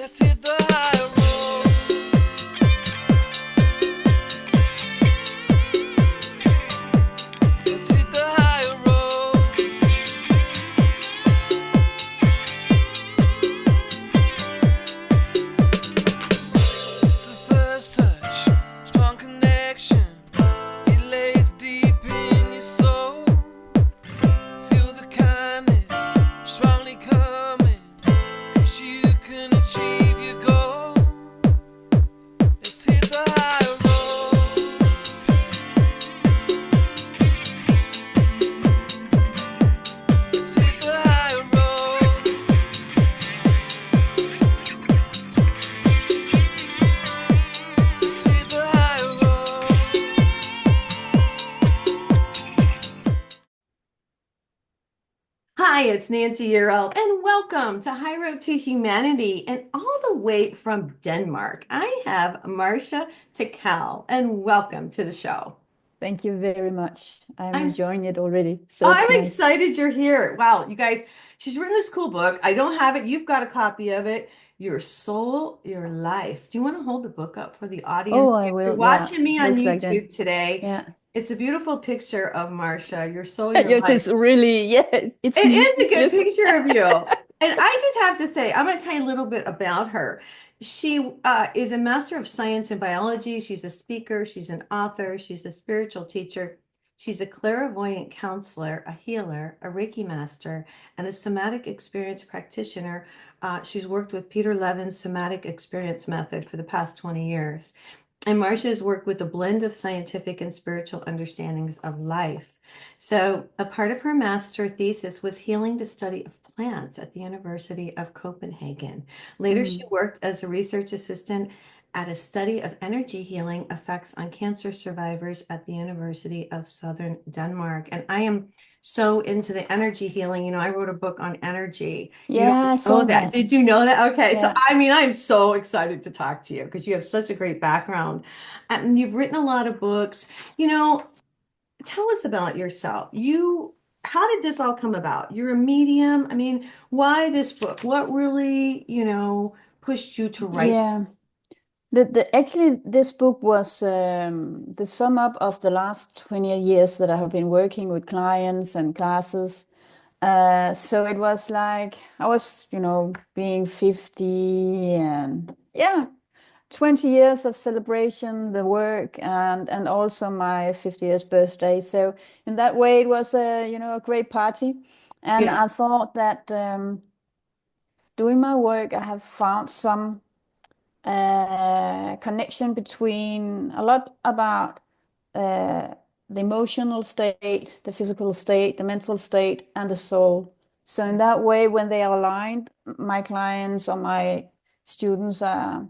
Let's hit the high road. Let's hit the high road. It's the first touch, strong connection. It lays deep in your soul. Feel the kindness strongly coming. 'Cause you can achieve your goal. Let's hit the high road. Let's hit the high road. Let's hit the high road. Hi, it's Nancy Earl, and welcome to High Road to Humanity. And all the way from Denmark, I have Marzcia Techau, and welcome to the show. Thank you very much. I'm I'm s- enjoying it already, so it's I'm nice. excited you're here. Wow, you guys, she's written this cool book. I don't have it. You've got a copy of it. Your Soul, Your Life. Do you want to hold the book up for the audience? Oh, I If you're will. Yeah, watching me on looks like that. YouTube today, Yeah. it's a beautiful picture of Marzcia, Your Soul, Your Yours Life. is really, yeah, it's It me. is a good Yes. picture of you. And I just have to say, I'm going to tell you a little bit about her. She is a master of science in biology. She's a speaker. She's an author. She's a spiritual teacher. She's a clairvoyant counselor, a healer, a Reiki master, and a somatic experience practitioner. She's worked with Peter Levin's somatic experience method for the past 20 years. And Marzcia has worked with a blend of scientific and spiritual understandings of life. So, a part of her master thesis was healing the study of plants at the University of Copenhagen. Later, she Mm. worked as a research assistant at a study of energy healing effects on cancer survivors at the University of Southern Denmark. And I am so into the energy healing. I wrote a book on energy. You Yeah, I don't know saw that. that. Did you know that? Okay. So, Yeah. I mean, I'm so excited to talk to you because you have such a great background. And you've written a lot of books. You know, Tell us about yourself. How did this all come about? You're a medium. I mean, why this book? What really, pushed you to write? Yeah. The actually this book was the sum up of the last 20 years that I have been working with clients and classes. So it was like I was, being 50 and yeah, 20 years of celebration, the work, and also my 50th birthday. So in that way, it was a great party. And Yeah. I thought that doing my work, I have found some connection between a lot about uh, the emotional state, the physical state, the mental state, and the soul. So in that way, when they are aligned, my clients or my students are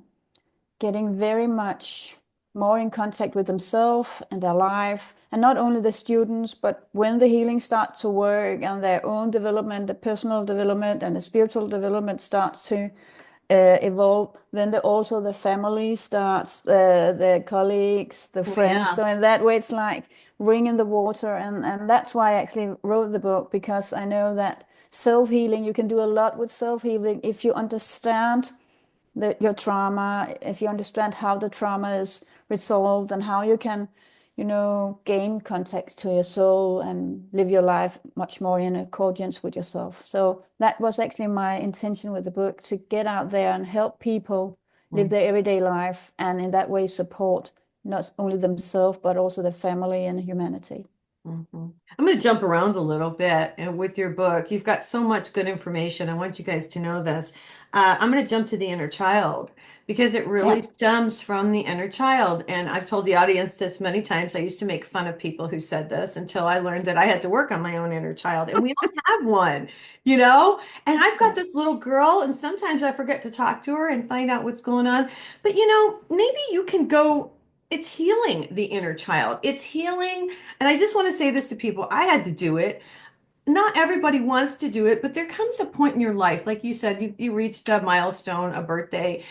getting very much more in contact with themselves and their life, and not only the students, but when the healing starts to work and their own development, the personal development and the spiritual development starts to evolve, then also the family starts, the colleagues, the Oh, friends. yeah. So in that way, it's like ring in the water, and that's why I actually wrote the book, because I know that self-healing, you can do a lot with self-healing if you understand your trauma, if you understand how the trauma is resolved and how you can, gain contact to your soul and live your life much more in accordance with yourself. So that was actually my intention with the book, to get out there and help people live Mm. their everyday life, and in that way support not only themselves but also the family and humanity. Mhm. I'm going to jump around a little bit, and with your book, you've got so much good information. I want you guys to know this. I'm going to jump to the inner child because it really Yeah. stems from the inner child. And I've told the audience this many times. I used to make fun of people who said this until I learned that I had to work on my own inner child, and we all have one, you know? And I've got Yeah. this little girl, and sometimes I forget to talk to her and find out what's going on. But maybe you can go. It's healing the inner child. It's healing, and I just want to say this to people. I had to do it. Not everybody wants to do it, but there comes a point in your life, like you said, you reached a milestone, a birthday.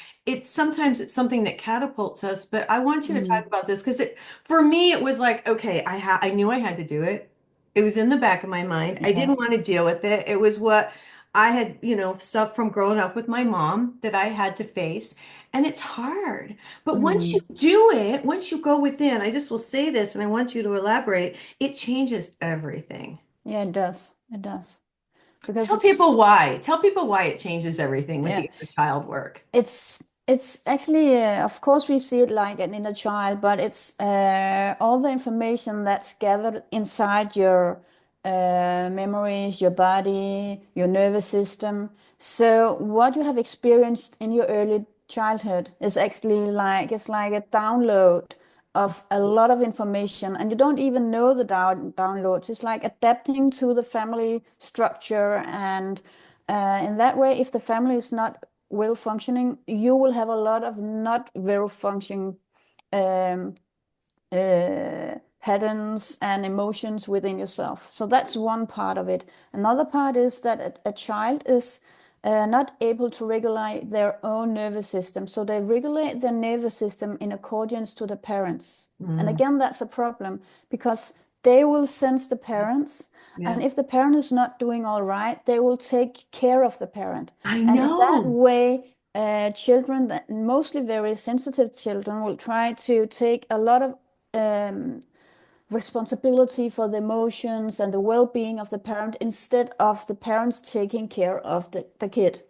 Sometimes it's something that catapults us, but I want you to talk Mm. about this because for me it was like, okay, I knew I had to do it. It was in the back of my mind. I Yeah. didn't want to deal with it. It was what I had, stuff from growing up with my mom that I had to face, and it's hard. But once you Mm. do it, once you go within, I just will say this and I want you to elaborate, it changes everything. Yeah, it does. It does. Because Tell people it's why. Tell people why it changes everything with yeah, the inner child work. it's actually of course we see it like an inner child, but it's all the information that's gathered inside your memories, your body, your nervous system. So what you have experienced in your early childhood is actually like it's like a download of a lot of information, and you don't even know the downloads. It's like adapting to the family structure, and in that way, if the family is not well functioning, you will have a lot of not well functioning um, patterns and emotions within yourself. So that's one part of it. Another part is that a child is not able to regulate their own nervous system. So they regulate their nervous system in accordance to the parents. And Mm, again, that's a problem because they will sense the parents. yeah, And if the parent is not doing all right, they will take care of the parent. I And in that know. way, children, mostly very sensitive children, will try to take a lot of um, responsibility for the emotions and the well-being of the parent instead of the parents taking care of the kid.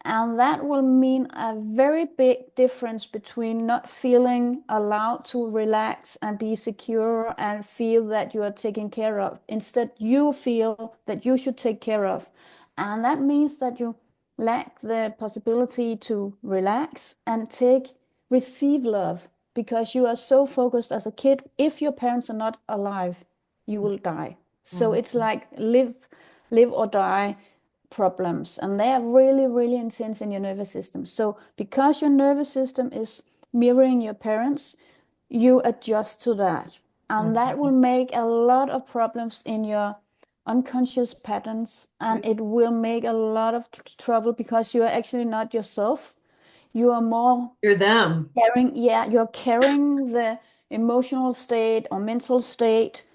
And that will mean a very big difference between not feeling allowed to relax and be secure and feel that you are taken care of. Instead, you feel that you should take care of. And that means that you lack the possibility to relax and receive love because you are so focused as a kid. If your parents are not alive, you will die. So Mm, it's like live or die problems, and they are really, really intense in your nervous system. So because your nervous system is mirroring your parents, you adjust to that. And that will mm, make a lot of problems in your unconscious patterns, and it will make a lot of trouble because you are actually not yourself. You are more you're them. carrying, yeah, you're carrying the emotional state or mental state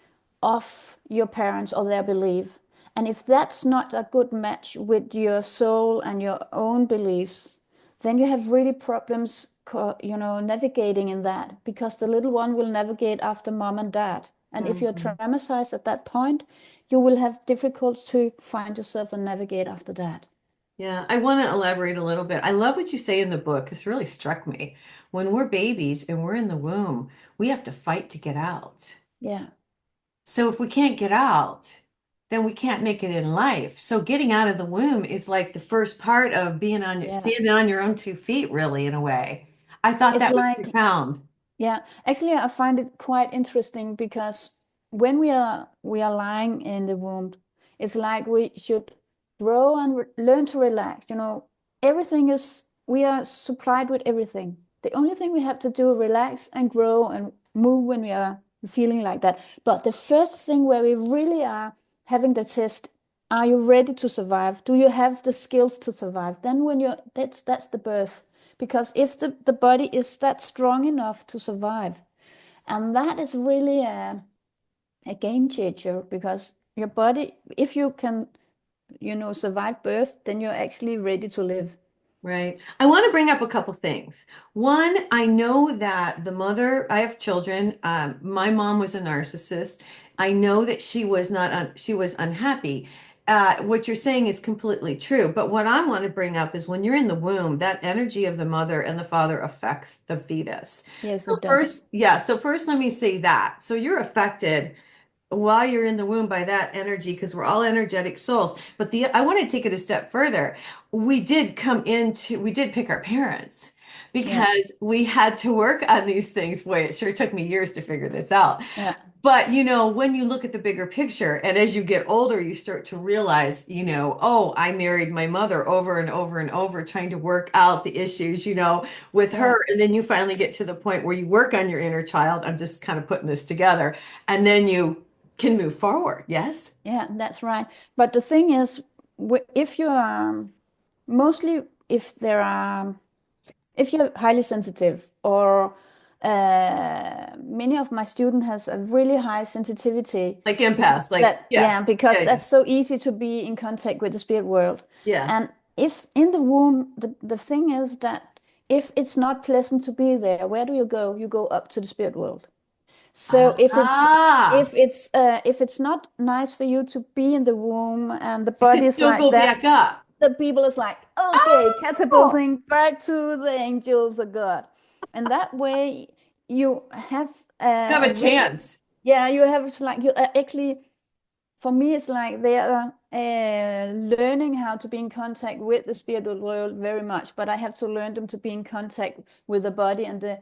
of your parents or their belief. And if that's not a good match with your soul and your own beliefs, then you have really problems, navigating in that because the little one will navigate after mom and dad. And if you're Mhm. traumatized at that point, you will have difficult to find yourself and navigate after that. Yeah, I want to elaborate a little bit. I love what you say in the book. This really struck me. When we're babies and we're in the womb, we have to fight to get out. Yeah, So if we can't get out, then we can't make it in life. So getting out of the womb is like the first part of being on yeah. standing on your own 2 feet, really, in a way. I thought It's that was like profound. Yeah, actually, I find it quite interesting because when we are lying in the womb, it's like we should grow and learn to relax. Everything is we are supplied with everything. The only thing we have to do is relax and grow and move when we are feeling like that. But the first thing where we really are having the test, are you ready to survive? Do you have the skills to survive? Then when you're that's the birth. Because if the body is that strong enough to survive, and that is really a game changer because your body, if you can, survive birth, then you're actually ready to live. Right. I want to bring up a couple things. One, I know that the mother, I have children. My mom was a narcissist. I know that she was unhappy. What you're saying is completely true. But what I want to bring up is when you're in the womb, that energy of the mother and the father affects the fetus. Yes, So it does. first, yeah, so first let me say that. So you're affected while you're in the womb by that energy because we're all energetic souls. But the I want to take it a step further. We did pick our parents Yeah, because we had to work on these things. Boy, it sure took me years to figure this out. yeah, But when you look at the bigger picture and as you get older, you start to realize, oh, I married my mother over and over and over, trying to work out the issues, with yeah, her. And then you finally get to the point where you work on your inner child. I'm just kind of putting this together. And then you can move forward. Yes. yeah, that's right. But the thing is, if you are mostly if there are if you're highly sensitive or many of my students has a really high sensitivity Like empaths, like, that, yeah, yeah, because yeah, yeah, that's so easy to be in contact with the spirit world. yeah. And if in the womb, the thing is that if it's not pleasant to be there, where do you go? You go up to the spirit world. So Ah, if it's not nice for you to be in the womb and the you body can is still like go that, back up. the people is like, okay, Oh, catapulting back to the angels of God. And that way you have you have a a chance. yeah, you have it's like you actually, for me, it's like they are learning how to be in contact with the spiritual world very much, but I have to learn them to be in contact with the body and the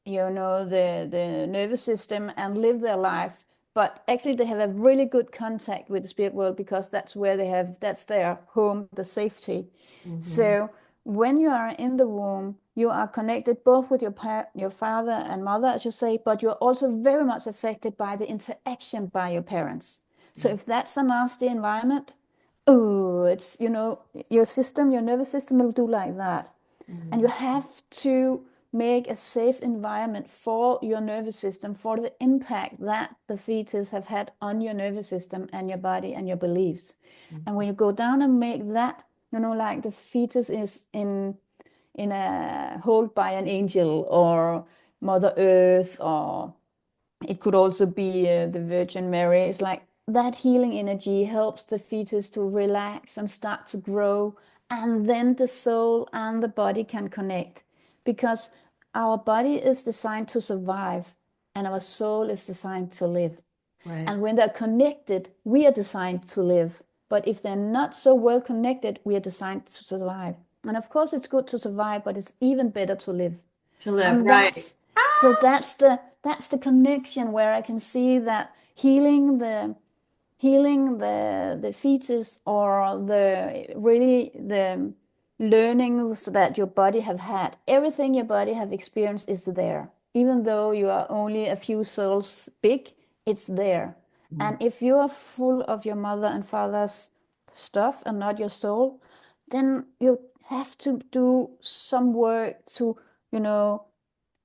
the nervous system and live their life. But actually they have a really good contact with the spirit world because that's where they have, that's their home, the safety. Mhm. So when you are in the womb, you are connected both with your father and mother, as you say, but you're also very much affected by the interaction by your parents. So if that's a nasty environment, oh, it's, your system, your nervous system will do like that. And you Mhm. have to make a safe environment for your nervous system, for the impact that the fetus have had on your nervous system and your body and your beliefs. And when you go down and make that, like the fetus is in a hold by an angel or Mother Earth, or it could also be the Virgin Mary. It's like that healing energy helps the fetus to relax and start to grow, and then the soul and the body can connect because our body is designed to survive and our soul is designed to live. Right. And when they're connected, we are designed to live. But if they're not so well connected, we are designed to survive. And of course, it's good to survive, but it's even better to live. To live, And right. that's the connection where I can see that healing the fetus, or the really the learnings that your body have had, everything your body have experienced is there, even though you are only a few cells big, it's there. Mm. And if you are full of your mother and father's stuff and not your soul, then you have to do some work to, you know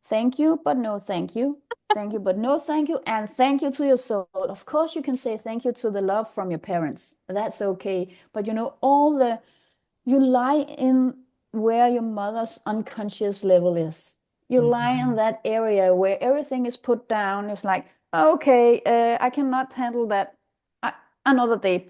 thank you, but no thank you. Thank you, but no thank you. And thank you to your soul. Of course, you can say thank you to the love from your parents. That's okay. But you lie in where your mother's unconscious level is. You lie in Mhm. that area where everything is put down. It's like, okay, I cannot handle that. Another day.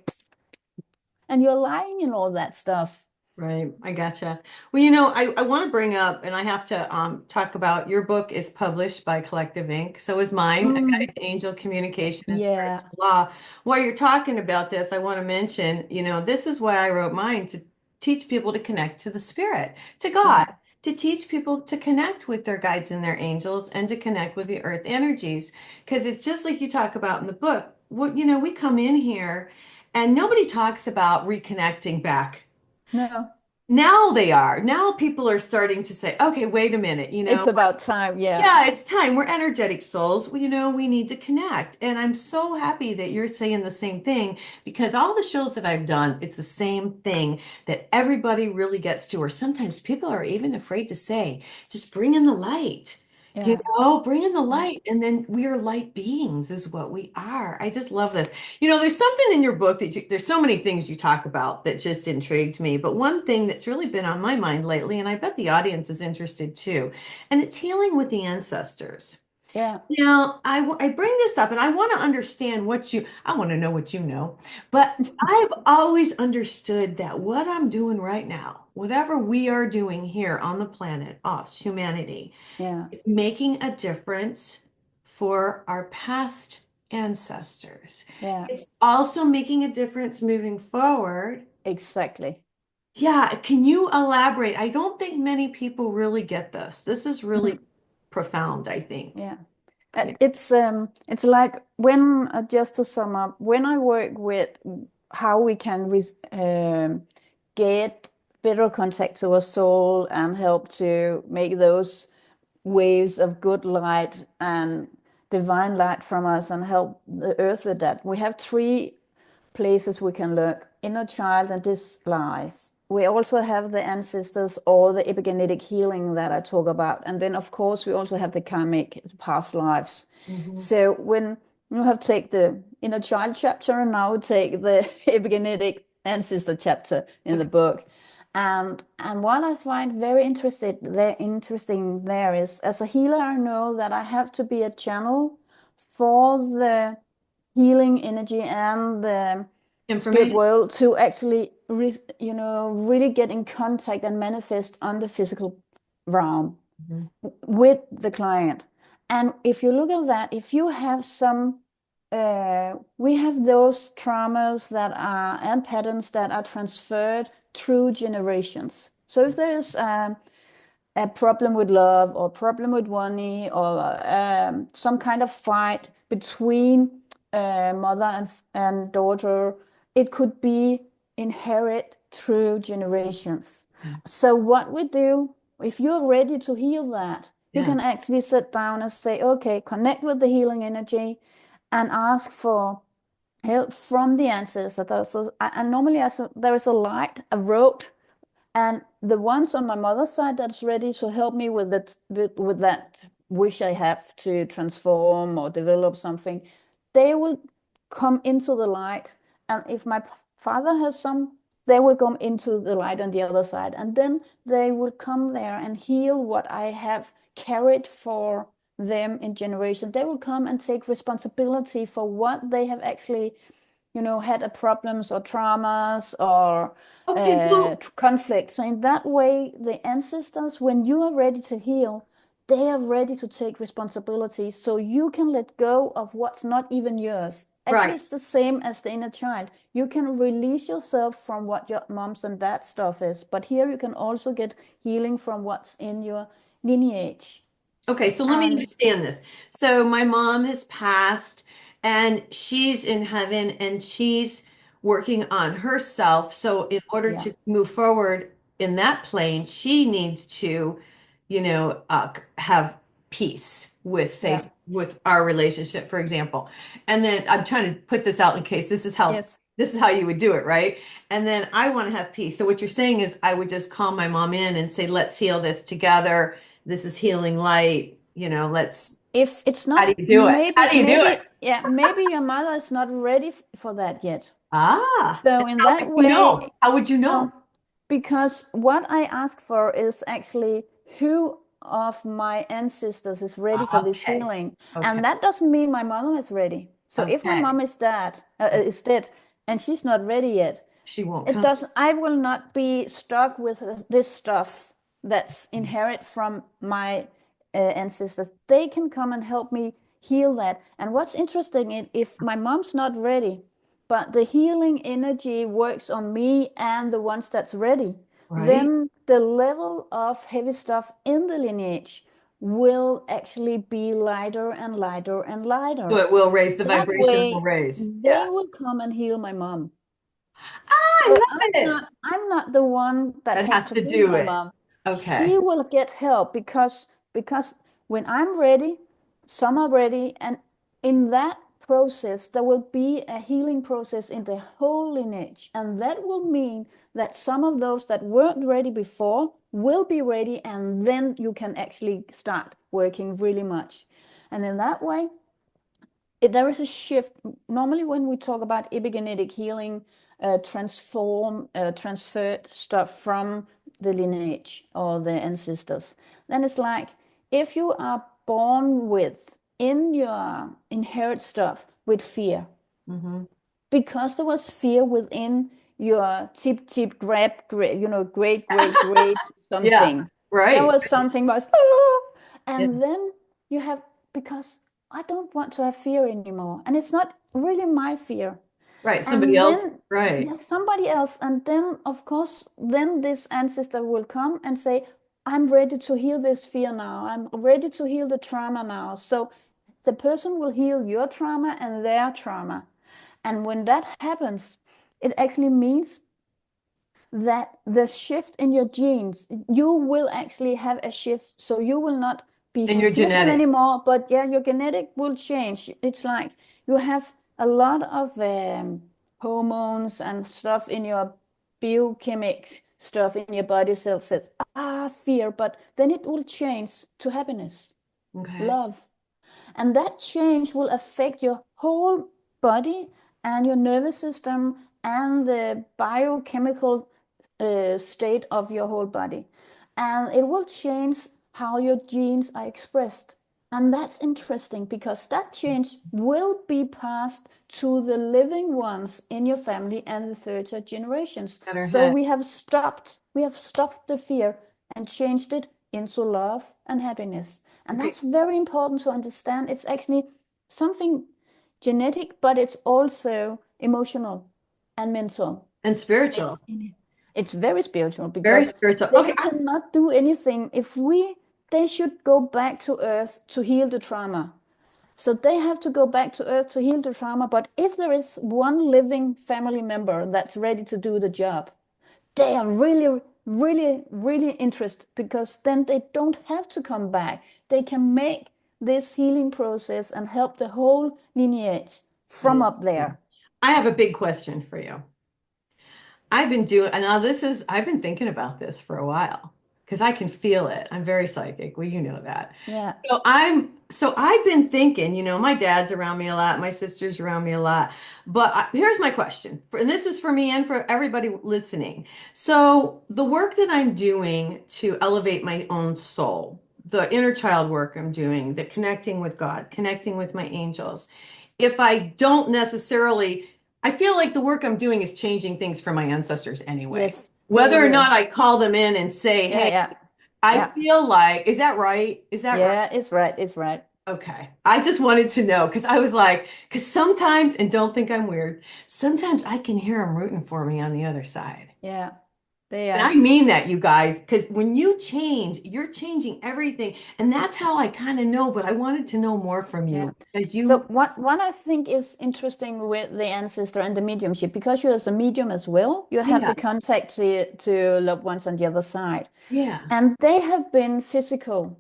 And you're lying in all that stuff. Right, I gotcha. Well, I want to bring up, and I have to talk about, your book is published by Collective Inc. So is mine, A Mm, Guide to Angel Communication and yeah, Spiritual Law. While you're talking about this, I want to mention, this is why I wrote mine, to teach people to connect to the spirit, to God, yeah, to teach people to connect with their guides and their angels, and to connect with the earth energies. Because it's just like you talk about in the book. We come in here and nobody talks about reconnecting back. no, Now they are. Now people are starting to say, okay, wait a minute, it's about time. Yeah, yeah, it's time. We're energetic souls. We need to connect. And I'm so happy that you're saying the same thing, because all the shows that I've done, it's the same thing that everybody really gets to, or sometimes people are even afraid to say, just bring in the light. yeah. Bring in the Yeah. light. And then we are light beings, is what we are. I just love this. There's something in your book there's so many things you talk about that just intrigued me. But one thing that's really been on my mind lately, and I bet the audience is interested too, and it's healing with the ancestors. Yeah. Now, I bring this up and I want to understand I want to know what you know, but I've always understood that what I'm doing right now, whatever we are doing here on the planet, us, humanity, Yeah, making a difference for our past ancestors. yeah, It's also making a difference moving forward. exactly. Yeah, can you elaborate? I don't think many people really get this. This is really Mm, profound, I think. yeah. Yeah. It's like when just to sum up, when I work with how we can get better contact to our soul and help to make those waves of good light and divine light from us and help the earth with that. We have three places we can look: inner child and this life, we also have the ancestors or the epigenetic healing that I talk about. And then, of course, we also have the karmic, the past lives. Mhm. So when you have take the inner child chapter and now take the epigenetic ancestor chapter in the book. And what I find very interesting there is, as a healer, I know that I have to be a channel for the healing energy and the spirit Information. world to actually really get in contact and manifest on the physical realm Mhm. with the client. And if you look at that, if you have we have those traumas that are and patterns that are transferred through generations. So if there is a problem with love or problem with money or some kind of fight between mother and daughter, it could be inherit through generations. Mhm. So what we do, if you're ready to heal that, you Yeah. can actually sit down and say, okay, connect with the healing energy and ask for help from the ancestors. So, and normally there is a light, a road, and the ones on my mother's side that's ready to help me with that wish I have to transform or develop something, they will come into the light. And if my father has some, they will come into the light on the other side. And then they will come there and heal what I have carried for them in generation. They will come and take responsibility for what they have actually had a problems or traumas or Okay, well, conflicts. So in that way, the ancestors, when you are ready to heal, they are ready to take responsibility. So you can let go of what's not even yours. Actually, right. it's the same as the inner child. You can release yourself from what your mom's and dad's stuff is, but here you can also get healing from what's in your lineage. Okay, so let me And understand this. So my mom has passed and she's in heaven and she's working on herself. So in order yeah, to move forward in that plane, she needs to, have peace with, say, yeah, with our relationship, for example. And then I'm trying to put this out in case yes. this is how you would do it, right? And then I want to have peace. So what you're saying is I would just call my mom in and say, let's heal this together. This is healing light. Let's, If it's how not, do you do it? How do you do it? yeah, maybe your mother is not ready for that yet. Ah, So in how would that you way, know? How would you know? no, because what I ask for is actually who of my ancestors is ready for this Okay. healing, Okay. and that doesn't mean my mother is ready. So if my Okay. mom is dead, and she's not ready yet, She won't it come. doesn't, I will not be stuck with this stuff that's inherent from my ancestors. They can come and help me heal that. And what's interesting is if my mom's not ready, but the healing energy works on me and the ones that's ready, Right? then the level of heavy stuff in the lineage will actually be lighter and lighter and So lighter. it will raise, the That vibration will way, raise. they Yeah. will come and heal my mom. Ah, I So love it. I'm not the one that That has has to to heal do my it. mom. Okay. She will get help because when I'm ready, some are ready, and in that process there will be a healing process in the whole lineage, and that will mean that some of those that weren't ready before will be ready, and then you can actually start working really much. And in that way, there is a shift. Normally, when we talk about epigenetic healing, transferred stuff from the lineage or the ancestors, then it's like if you are born with in your inherit stuff with fear, Hmm. because there was fear within your tip great Yeah. something. There Right. was something was "Ah," Yeah. and then you have because I don't want to have fear anymore, and it's not really my fear. Right. Somebody And else. then Right. there's somebody else, and then of course, then this ancestor will come and say, "I'm ready to heal this fear now. I'm ready to heal the trauma now." So the person will heal your trauma and their trauma. And when that happens, it actually means that the shift in your genes, you will actually have a shift. So you will not be And your fearful genetic. anymore, but yeah, your genetic will change. It's like you have a lot of hormones and stuff in your biochemics stuff in your body cell says, fear, but then it will change to happiness, Okay. love. And that change will affect your whole body and your nervous system and the biochemical state of your whole body. And it will change how your genes are expressed. And that's interesting because that change will be passed to the living ones in your family and the third generations. So we have stopped the fear and changed it into love and happiness. And Okay. that's very important to understand. It's actually something genetic, but it's also emotional and mental. And spiritual. It's very spiritual Very because spiritual. they Okay. cannot do anything they should go back to earth to heal the trauma. So they have to go back to earth to heal the trauma. But if there is one living family member that's ready to do the job, they are really, really, really interested because then they don't have to come back. They can make this healing process and help the whole lineage from up there. I have a big question for you. I've been thinking about this for a while because I can feel it. I'm very psychic. Well, you know that. Yeah. So I've been thinking, my dad's around me a lot, my sister's around me a lot. But here's my question, and this is for me and for everybody listening. So the work that I'm doing to elevate my own soul, the inner child work I'm doing, the connecting with God, connecting with my angels, if I don't necessarily, I feel like the work I'm doing is changing things for my ancestors anyway. Yes. Whether or Yeah. not I call them in and say, hey, Yeah. I Yeah. feel like, is that right? Is that right? Yeah, it's right. It's right. Okay. I just wanted to know because I was like, because sometimes, and don't think I'm weird, sometimes I can hear them rooting for me on the other side. Yeah. They And are. I mean that, you guys, because when you change, you're changing everything. And that's how I kind of know, but I wanted to know more from Yeah. you. Because So what I think is interesting with the ancestor and the mediumship, because you're as a medium as well, you have Yeah. the contact to loved ones on the other side. Yeah. And they have been physical,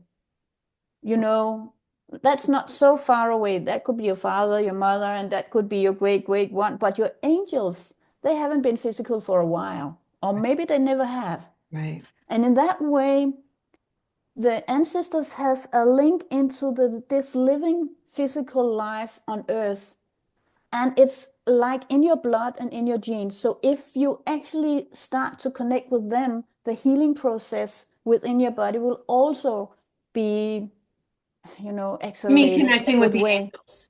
that's not so far away. That could be your father, your mother, and that could be your great one. But your angels, they haven't been physical for a while, or maybe they never have. Right. And in that way, the ancestors has a link into this living physical life on earth, and it's like in your blood and in your genes. So if you actually start to connect with them, the healing process within your body will also be You mean accelerated in a connecting with good the way. angels?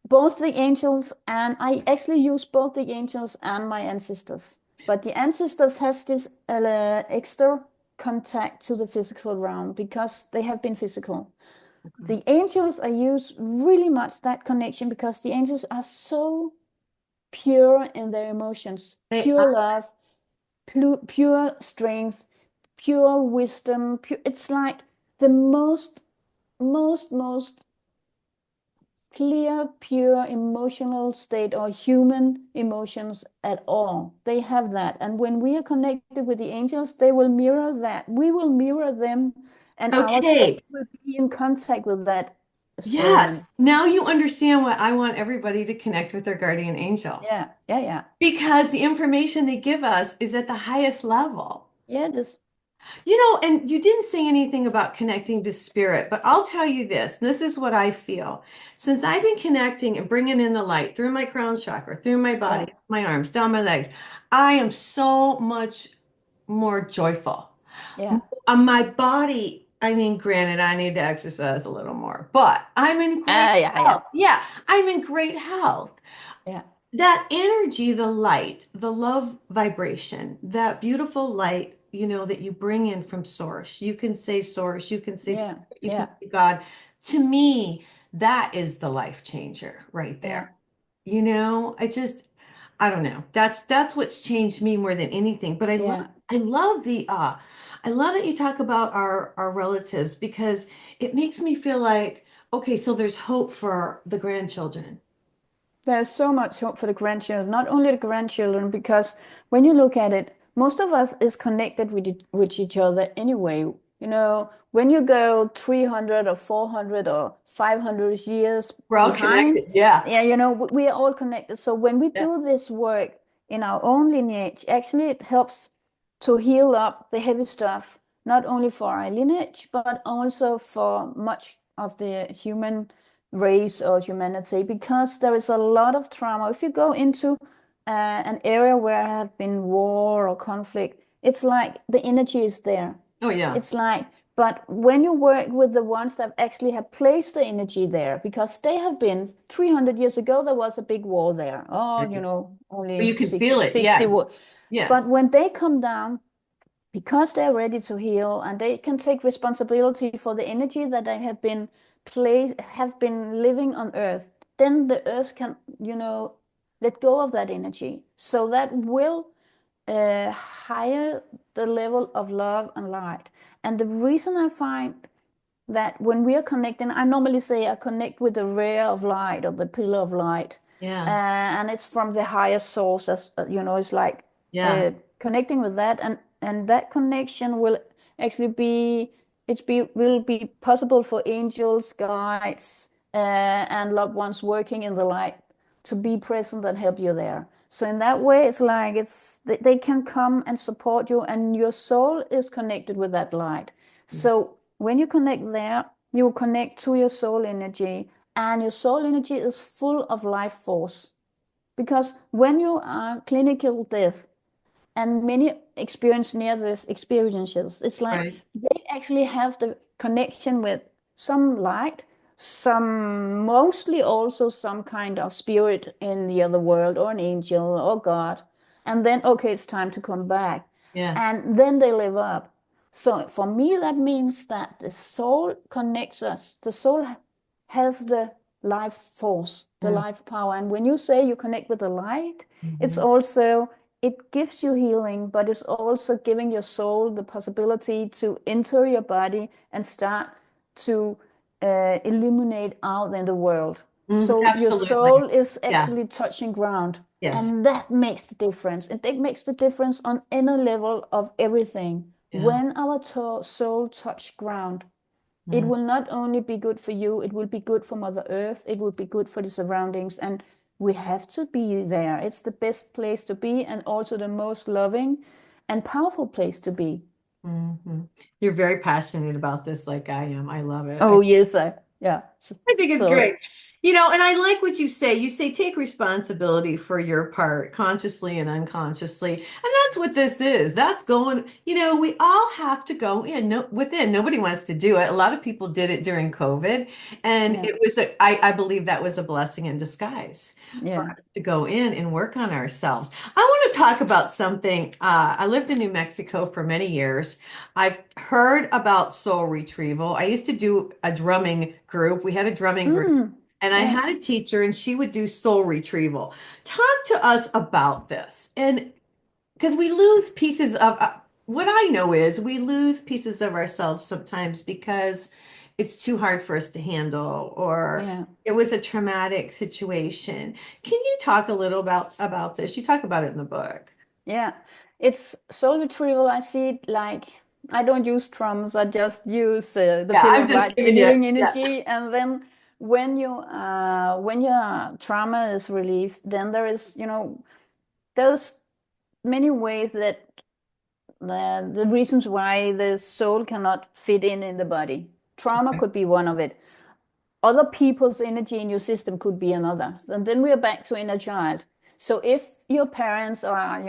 Both the angels, and I actually use both the angels and my ancestors. But the ancestors has this extra contact to the physical realm because they have been physical. The angels, I use really much that connection because the angels are so pure in their emotions, They pure love, pure strength, pure wisdom. It's like the most clear, pure emotional state or human emotions at all. They have that. And when we are connected with the angels, they will mirror that. We will mirror them, and our soul Okay. will be in contact with that Yes. stream. Now you understand why I want everybody to connect with their guardian angel. Yeah, yeah, yeah. Because the information they give us is at the highest level. Yeah, this. And you didn't say anything about connecting to spirit, but I'll tell you this is what I feel. Since I've been connecting and bringing in the light through my crown chakra, through my body, Yeah, my arms, down my legs, I am so much more joyful. yeah, On my body, I mean, granted, I need to exercise a little more, but I'm in great yeah, yeah, health. Yeah, I'm in great health. yeah, That energy, the light, the love vibration, that beautiful light, that you bring in from source. You can say source, you can say yeah, spirit, you can yeah, say God. To me, that is the life changer right yeah, there. I don't know. That's what's changed me more than anything. But yeah. I love that you talk about our relatives because it makes me feel like, okay, so there's hope for the grandchildren. There's so much hope for the grandchildren, not only the grandchildren, because when you look at it, most of us is connected with each other anyway. When you go 300 or 400 or 500 years We're all behind, connected. Yeah. yeah, we are all connected. So when we Yeah. do this work in our own lineage, actually it helps to heal up the heavy stuff, not only for our lineage, but also for much of the human race or humanity, because there is a lot of trauma. If you go into an area where there have been war or conflict, it's like the energy is there. Oh yeah. It's like, but when you work with the ones that actually have placed the energy there, because they have been 300 years ago, there was a big war there. Oh, Right. But only you can feel it. 60 Yeah. war. Yeah. But when they come down, because they're ready to heal and they can take responsibility for the energy that they have been living on earth, then the earth can, let go of that energy. So that will higher the level of love and light. And the reason I find that when we are connecting, I normally say I connect with the ray of light or the pillar of light. Yeah. And it's from the higher source, as it's like Yeah. connecting with that, and that connection will actually will be possible for angels, guides, and loved ones working in the light to be present and help you there. So in that way, it's like they can come and support you, and your soul is connected with that light. So when you connect there, you connect to your soul energy, and your soul energy is full of life force. Because when you are clinical death, and many experience near-death experiences, it's like Right. they actually have the connection with some light, some mostly also some kind of spirit in the other world, or an angel or God. And then, okay, it's time to come back. Yeah. And then they live up. So for me, that means that the soul connects us. The soul has the life force, the Yeah. life power. And when you say you connect with the light, it's Mhm. also, it gives you healing, but it's also giving your soul the possibility to enter your body and start to illuminate out in the world. So your Absolutely. soul is Yeah. actually touching ground, Yes. and that makes the difference. And it makes the difference on any level of everything. Yeah. When our soul touch ground, it Mm. will not only be good for you, it will be good for Mother Earth, it will be good for the surroundings, and we have to be there. It's the best place to be, and also the most loving and powerful place to be. Mhm. You're very passionate about this, like I am. I love it. Oh, yes, yeah. I think it's So, great. And I like what you say. You say take responsibility for your part, consciously and unconsciously. And that's what this is. That's going, we all have to go in, no, within. Nobody wants to do it. A lot of people did it during COVID. And yeah, I believe that was a blessing in disguise for yeah. us to go in and work on ourselves. I want to talk about something. I lived in New Mexico for many years. I've heard about soul retrieval. I used to do a drumming group. We had a drumming group, and I Yeah. had a teacher, and she would do soul retrieval. Talk to us about this. And because we lose pieces of what I know is we lose pieces of ourselves sometimes because it's too hard for us to handle, or Yeah. it was a traumatic situation. Can you talk a little about this? You talk about it in the book. Yeah, it's soul retrieval. I see it like I don't use drums. I just use the Yeah, pillar I'm of just light, the giving you, healing yeah. energy, and then when your trauma is released, then there's many ways that the reasons why the soul cannot fit in the body. Trauma could be one of it. Other people's energy in your system could be another. And then we are back to inner child. So if your parents are,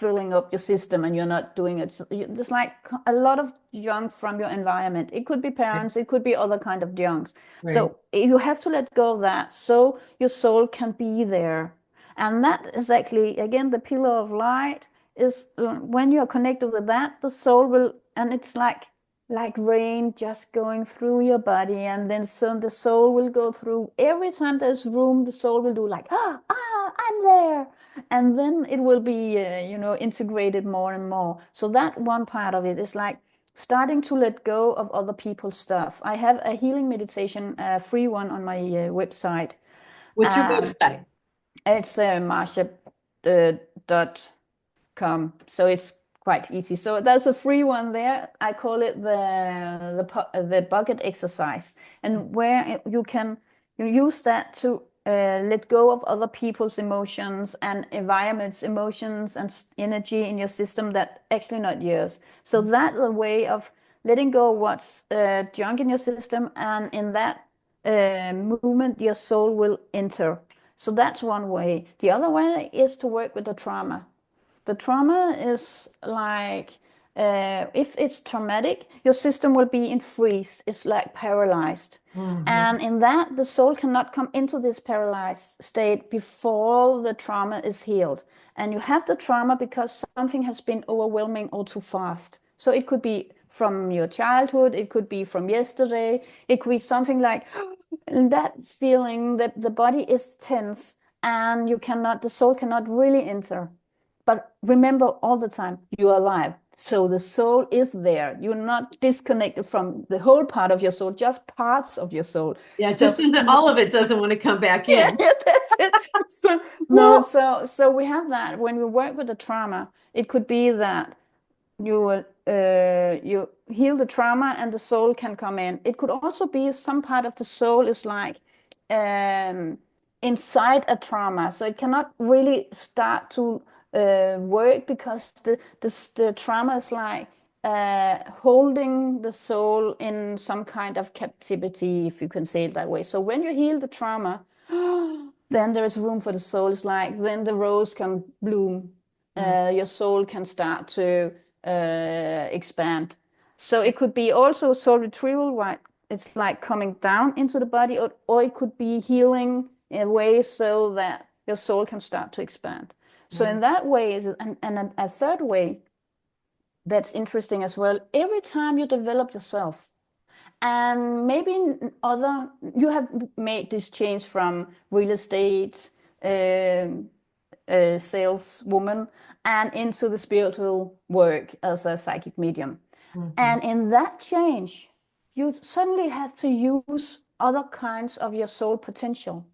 filling up your system and you're not doing it, so there's like a lot of junk from your environment. It could be parents, it could be other kind of junks. Right. So you have to let go of that so your soul can be there. And that is actually, again, the pillar of light is when you're connected with that, the soul will, and it's like rain just going through your body, and then soon the soul will go through. Every time there's room, the soul will do like, I'm there. And then it will be, integrated more and more. So that one part of it is like starting to let go of other people's stuff. I have a healing meditation, a free one on my website. What's your Um, website? it's Marzcia.com. So it's quite easy. So there's a free one there. I call it the bucket exercise, and where you use that to let go of other people's emotions and environment's emotions and energy in your system that actually not yours. So that's a way of letting go of what's junk in your system, and in that movement, your soul will enter. So that's one way. The other way is to work with the trauma. The trauma is like, if it's traumatic, your system will be in freeze. It's like paralyzed. And in that, the soul cannot come into this paralyzed state before the trauma is healed. And you have the trauma because something has been overwhelming or too fast. So it could be from your childhood, it could be from yesterday, it could be something like that feeling that the body is tense and the soul cannot really enter. But remember all the time, you are alive. So the soul is there. You're not disconnected from the whole part of your soul, just parts of your soul. Yeah, So just that all of it doesn't want to come back yeah, in. that's it. So no, Well, so we have that when we work with the trauma. It could be that you heal the trauma and the soul can come in. It could also be some part of the soul is like um, inside a trauma, so it cannot really start to work because the trauma is like holding the soul in some kind of captivity, if you can say it that way. So when you heal the trauma, then there is room for the soul. It's like then the rose can bloom. Your soul can start to expand. So it could be also soul retrieval, right? It's like coming down into the body, or it could be healing in a way so that your soul can start to expand. So in that way, and a third way that's interesting as well, every time you develop yourself, and maybe you have made this change from real estate, saleswoman, and into the spiritual work as a psychic medium. And in that change, you suddenly have to use other kinds of your soul potential.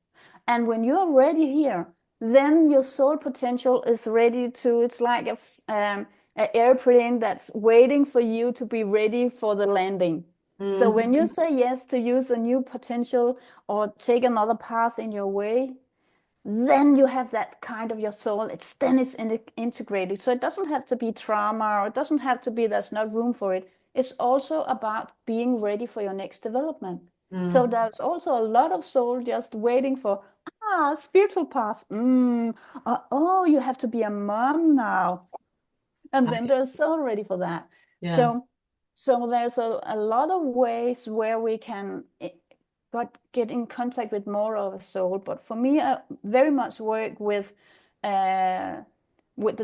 And when you're ready here, then your soul potential is ready to, it's like an airplane that's waiting for you to be ready for the landing. So when you say yes to use a new potential or take another path in your way, then you have that kind of your soul. It's integrated. So it doesn't have to be trauma, or it doesn't have to be there's not room for it. It's also about being ready for your next development. So there's also a lot of soul just waiting for, spiritual path. Oh, you have to be a mom now. And then there's soul ready for that. Yeah. So there's a lot of ways where we can get in contact with more of a soul. But for me, I very much work with the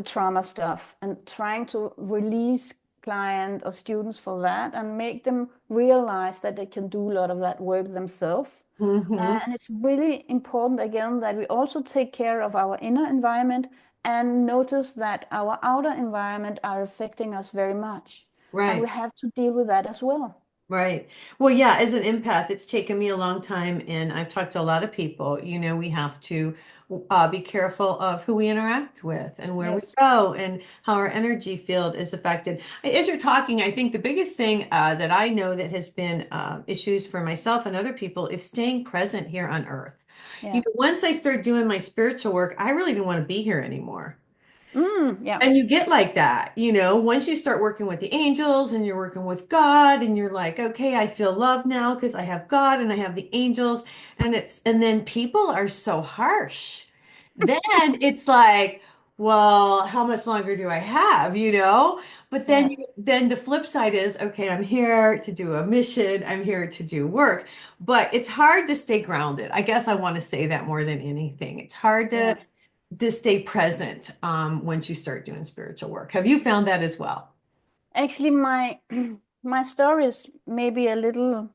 trauma stuff and trying to release client or students for that and make them realize that they can do a lot of that work themselves. And it's really important, again, that we also take care of our inner environment and notice that our outer environment are affecting us very much. And we Right. have to deal with that as well. Right. Well, yeah, as an empath, it's taken me a long time, and I've talked to a lot of people. We have to be careful of who we interact with and where we Yes. go and how our energy field is affected. As you're talking, I think the biggest thing that I know that has been issues for myself and other people is staying present here on Earth. Yeah. Once I start doing my spiritual work, I really didn't want to be here anymore. Yeah. And you get like that, once you start working with the angels and you're working with God and you're like, okay, I feel love now because I have God and I have the angels. And then people are so harsh. Then it's like, well, how much longer do I have? But then Yeah. then the flip side is, okay, I'm here to do a mission. I'm here to do work, but it's hard to stay grounded. I guess I want to say that more than anything. It's hard Yeah. to stay present once you start doing spiritual work. Have you found that as well? Actually, my my story is maybe a little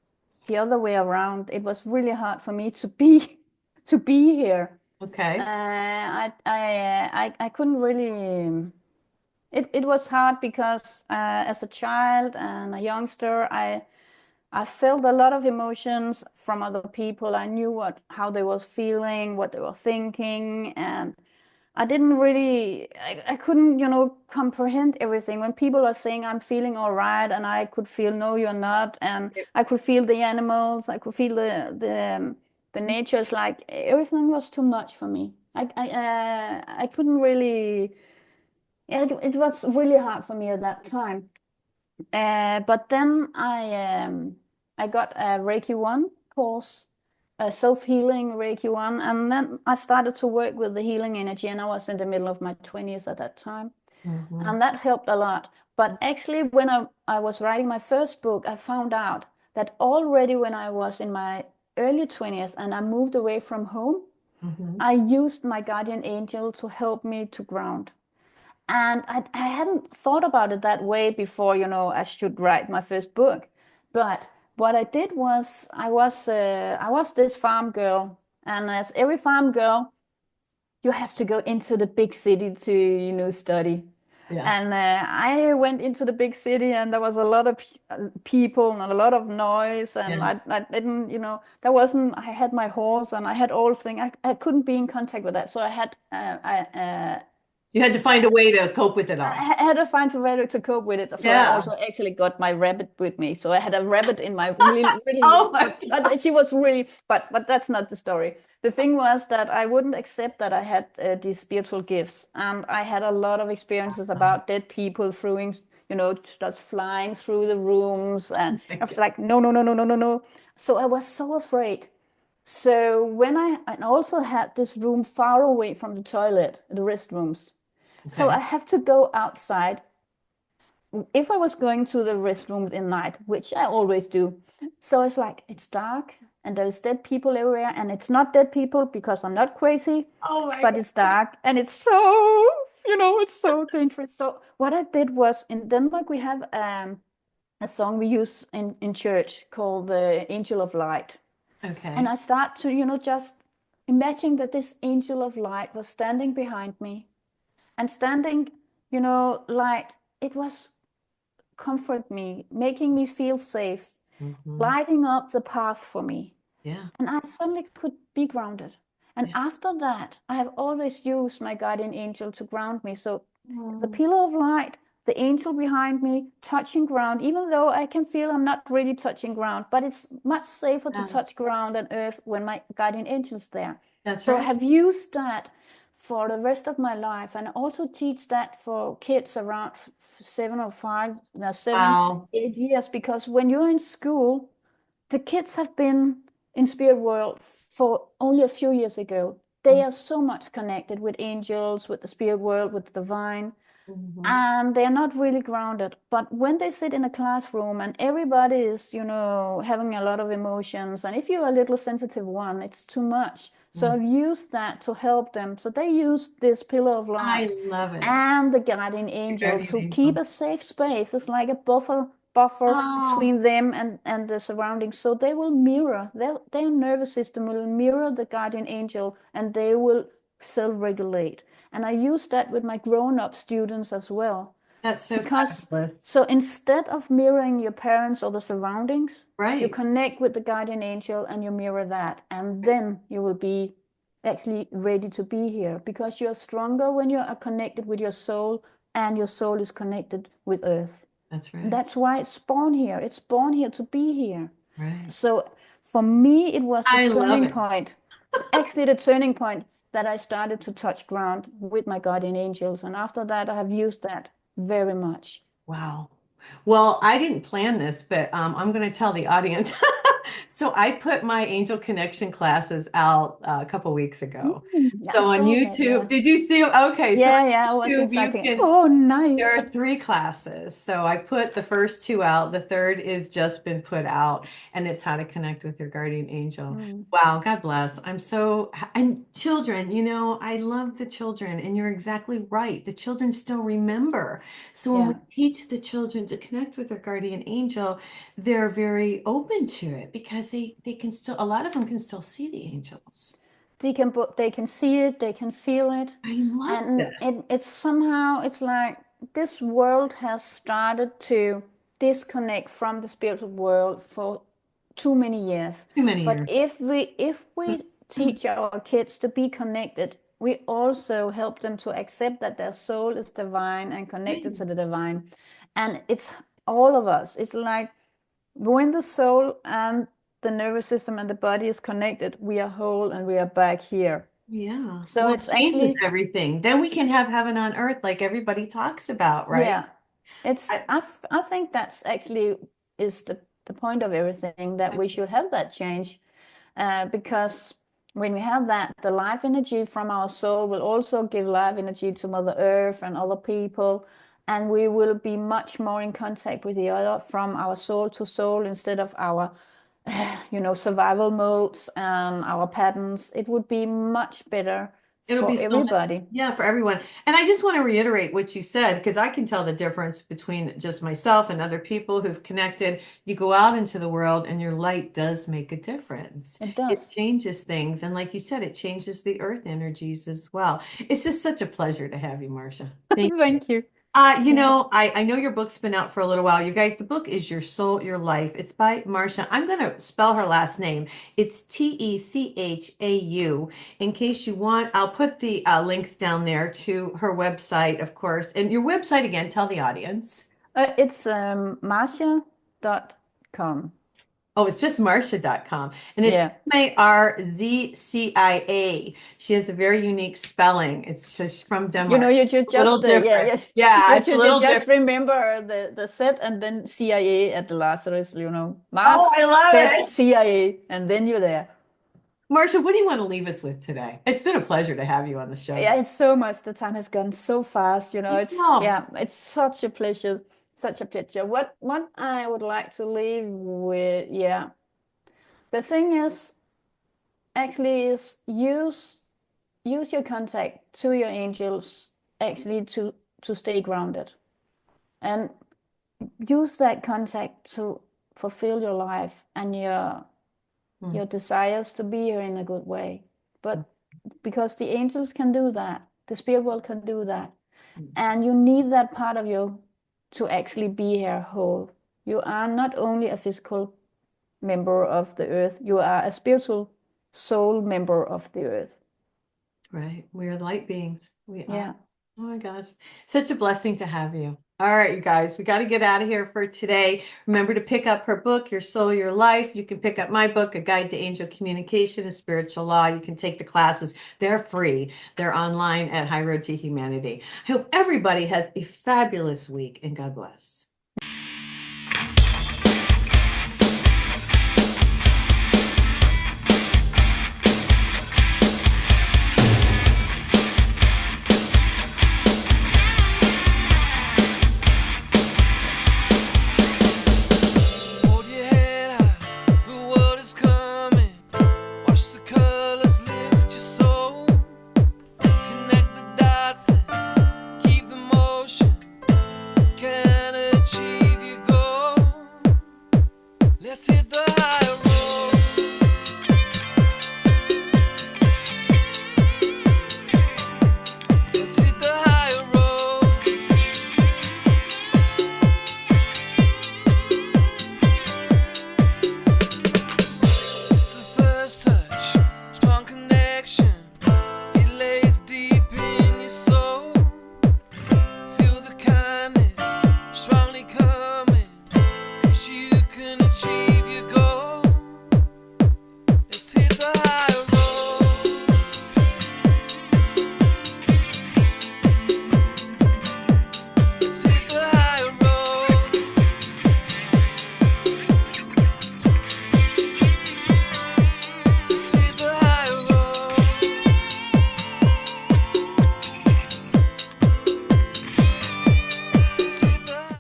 the other way around. It was really hard for me to be to be here. Okay. I couldn't really. It was hard because as a child and a youngster, I felt a lot of emotions from other people. I knew how they were feeling, what they were thinking, and I didn't really, I couldn't, comprehend everything. When people are saying I'm feeling all right, and I could feel, no, you're not, and I could feel the animals, I could feel The nature is like everything was too much for me. I couldn't really. It was really hard for me at that time. But then I got a Reiki 1 course, a self-healing Reiki 1, and then I started to work with the healing energy, and I was in the middle of my 20s at that time. Mhm. And that helped a lot. But actually, when I was writing my first book, I found out that already when I was in my early 20s and I moved away from home, Mhm. I used my guardian angel to help me to ground. And I hadn't thought about it that way before, I should write my first book. But what I did was I was this farm girl, and as every farm girl, you have to go into the big city to, study. Yeah. And I went into the big city, and there was a lot of people and a lot of noise, and Yeah. I didn't, there wasn't. I had my horse, and I had all thing. I couldn't be in contact with that, so I had You had to find a way to cope with it all. I had to find a way to cope with it. So I Yeah. also actually got my rabbit with me. So I had a rabbit in my really, Oh my but she was really, but that's not the story. The thing was that I wouldn't accept that I had these spiritual gifts, and I had a lot of experiences God. about dead people throwing, just flying through the rooms, and Oh my I was God. like, no, no, no, no, no, no, no. So I was so afraid. So when I also had this room far away from the toilet, the restrooms. So Okay. I have to go outside. If I was going to the restroom in night, which I always do, so it's like it's dark and there's dead people everywhere, and it's not dead people because I'm not crazy, Oh my but God. it's dark and it's so, it's so dangerous. So what I did was in Denmark we have a song we use in church called the Angel of Light. And Okay. I start to, just imagine that this angel of light was standing behind me and standing, like it was comfort me, making me feel safe, Mhm. lighting up the path for me. Yeah. And I suddenly could be grounded. And Yeah. after that, I have always used my guardian angel to ground me. So the Mm. pillar of light, the angel behind me, touching ground, even though I can feel I'm not really touching ground, but it's much safer to Yeah. touch ground and earth when my guardian angel's there. That's So I right. have used that for the rest of my life, and I also teach that for kids around 7 or 5, now seven, Wow. 8 years, because when you're in school, the kids have been in spirit world for only a few years ago. They are so much connected with angels, with the spirit world, with the divine, Mhm. and they're not really grounded. But when they sit in a classroom and everybody is, having a lot of emotions, and if you're a little sensitive one, it's too much. So Mm. I've used that to help them. So they use this pillar of I light love it. and the guardian The angel guardian to keep angel. a safe space. It's like a buffer Oh, between them and the surroundings. So they will mirror, their nervous system will mirror the guardian angel, and they will self-regulate. And I use that with my grown-up students as well. that's so Because fabulous. so instead of mirroring your parents or the surroundings, you Right. connect with the guardian angel and you mirror that. And then you will be actually ready to be here, because you're stronger when you are connected with your soul, and your soul is connected with earth. That's And right. that's why it's born here. It's born here to be here. Right. So for me, it was the I love turning it. point, actually the turning point, that I started to touch ground with my guardian angels. And after that, I have used that very much. Wow. Well, I didn't plan this, but I'm going to tell the audience. So I put my Angel Connection classes out a couple weeks ago. Yeah, I So on saw that. YouTube, Yeah. did you see? Okay, so Yeah, on yeah, I was YouTube, you exciting. can. Oh, There nice. are 3 classes. So I put the first 2 out. The third is just been put out, and it's how to connect with your guardian angel. Mm, Wow, God bless. I'm so, and children, I love the children, and you're exactly right. The children still remember. So when we yeah. teach the children to connect with their guardian angel, they're very open to it because they can still, a lot of them can still see the angels. They can see it, they can feel it, I love and this. it's somehow, it's like this world has started to disconnect from the spiritual world for too many years. Too many But years. if we teach our kids to be connected, we also help them to accept that their soul is divine and connected to the divine. And it's all of us. It's like when the soul and the nervous system and the body is connected, we are whole and we are back here. Yeah. So Well, it's it changes actually, everything. Then we can have heaven on earth like everybody talks about, right? yeah, it's, I- I think that's actually is the point of everything, that we should have that change. Because when we have that, the life energy from our soul will also give life energy to Mother Earth and other people. And we will be much more in contact with the other from our soul to soul instead of our, survival modes and our patterns. It would be much better It'll for be so much, everybody. yeah, for everyone. And I just want to reiterate what you said, because I can tell the difference between just myself and other people who've connected. You go out into the world and your light does make a difference. It It does. changes things. And like you said, it changes the earth energies as well. It's just such a pleasure to have you, Marzcia. Thank you. Thank you. You I know your book's been out for a little while. You guys, the book is Your Soul, Your Life. It's by Marzcia. I'm going to spell her last name. It's Techau. In case you want, I'll put the links down there to her website, of course. And your website again, tell the audience. It's Marzcia.com. Oh, it's just Marzcia.com. And it's Yeah. Marzcia. She has a very unique spelling. It's just from Denmark. You should A little just yeah, different. yeah. Yeah, You it's a should little just different. remember the set and then CIA at the last. There is, Oh, I love set it. CIA, and then you're there. Marzcia, what do you want to leave us with today? It's been a pleasure to have you on the show. Yeah, it's so much. The time has gone so fast. It's such a pleasure, such a pleasure. What I would like to leave with, the thing is actually is use your contact to your angels actually to stay grounded, and use that contact to fulfill your life and your desires to be here in a good way. But because the angels can do that, the spirit world can do that, and you need that part of you to actually be here whole. You are not only a physical member of the earth, you are a spiritual soul member of the earth. Right. We are light beings. We are. Yeah. Oh my gosh. Such a blessing to have you. All right, you guys, we got to get out of here for today. Remember to pick up her book, Your Soul, Your Life. You can pick up my book, A Guide to Angel Communication and Spiritual Law. You can take the classes. They're free. They're online at High Road to Humanity. I hope everybody has a fabulous week, and God bless. Hold your head high, the world is coming. Watch the colors lift your soul. Connect the dots and keep the motion. Can achieve your goal. Let's hit the high road. Let's hit the high road. It's the first touch, strong connection. It lays deep in your soul. Feel the kindness strongly coming, 'cause you can achieve